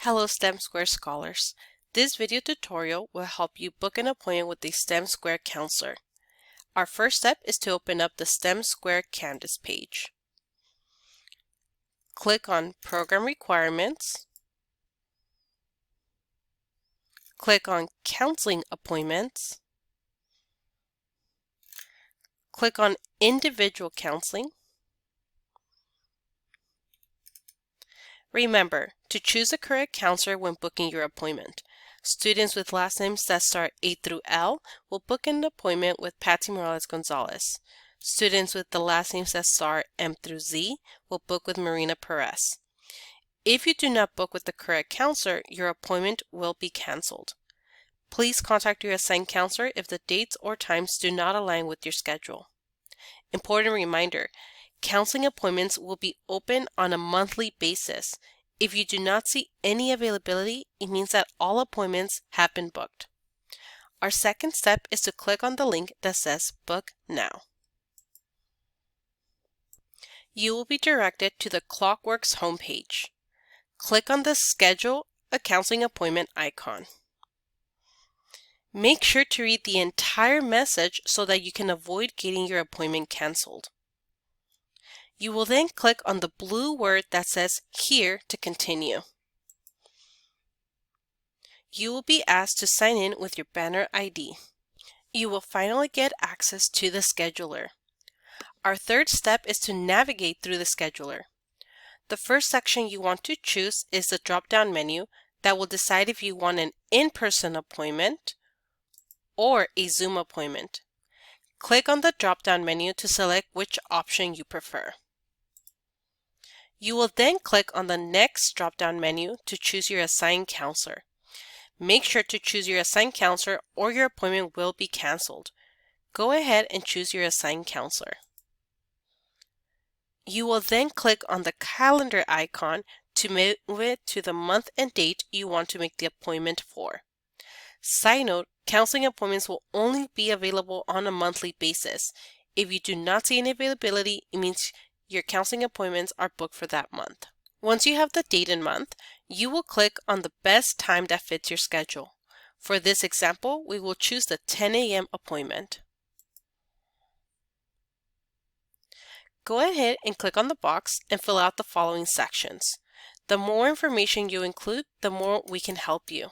Hello STEM Square scholars. This video tutorial will help you book an appointment with a STEM Square counselor. Our first step is to open up the STEM Square Canvas page. Click on Program Requirements. Click on Counseling Appointments. Click on Individual Counseling. Remember to choose the correct counselor when booking your appointment. Students with last names that start A through L will book an appointment with Patsy Morales Gonzalez. Students with the last names that start M through Z will book with Marina Perez. If you do not book with the correct counselor, your appointment will be canceled. Please contact your assigned counselor if the dates or times do not align with your schedule. Important reminder, counseling appointments will be open on a monthly basis. If you do not see any availability, it means that all appointments have been booked. Our second step is to click on the link that says Book Now. You will be directed to the ClockWorks homepage. Click on the Schedule a Counseling Appointment icon. Make sure to read the entire message so that you can avoid getting your appointment canceled. You will then click on the blue word that says Here to continue. You will be asked to sign in with your banner ID. You will finally get access to the scheduler. Our third step is to navigate through the scheduler. The first section you want to choose is the drop-down menu that will decide if you want an in-person appointment or a Zoom appointment. Click on the drop-down menu to select which option you prefer. You will then click on the next drop-down menu to choose your assigned counselor. Make sure to choose your assigned counselor or your appointment will be canceled. Go ahead and choose your assigned counselor. You will then click on the calendar icon to move it to the month and date you want to make the appointment for. Side note, counseling appointments will only be available on a monthly basis. If you do not see any availability, it means your counseling appointments are booked for that month. Once you have the date and month, you will click on the best time that fits your schedule. For this example, we will choose the 10 a.m. appointment. Go ahead and click on the box and fill out the following sections. The more information you include, the more we can help you.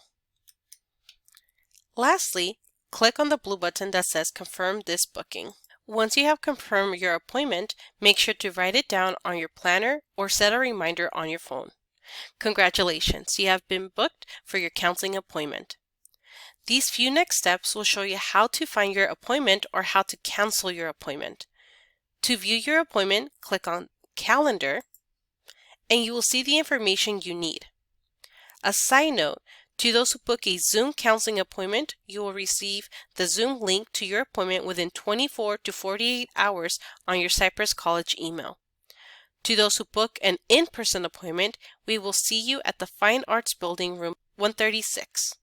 Lastly, click on the blue button that says Confirm this booking. Once you have confirmed your appointment, make sure to write it down on your planner or set a reminder on your phone. Congratulations, you have been booked for your counseling appointment. These few next steps will show you how to find your appointment or how to cancel your appointment. To view your appointment, click on Calendar, and you will see the information you need. A side note, to those who book a Zoom counseling appointment, you will receive the Zoom link to your appointment within 24 to 48 hours on your Cypress College email. To those who book an in-person appointment, we will see you at the Fine Arts Building, room 136.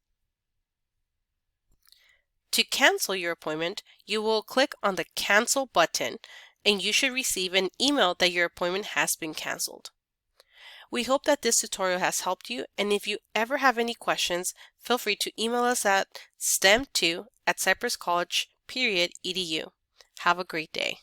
To cancel your appointment, you will click on the Cancel button, and you should receive an email that your appointment has been canceled. We hope that this tutorial has helped you, and if you ever have any questions, feel free to email us at stem2@cypresscollege.edu. Have a great day.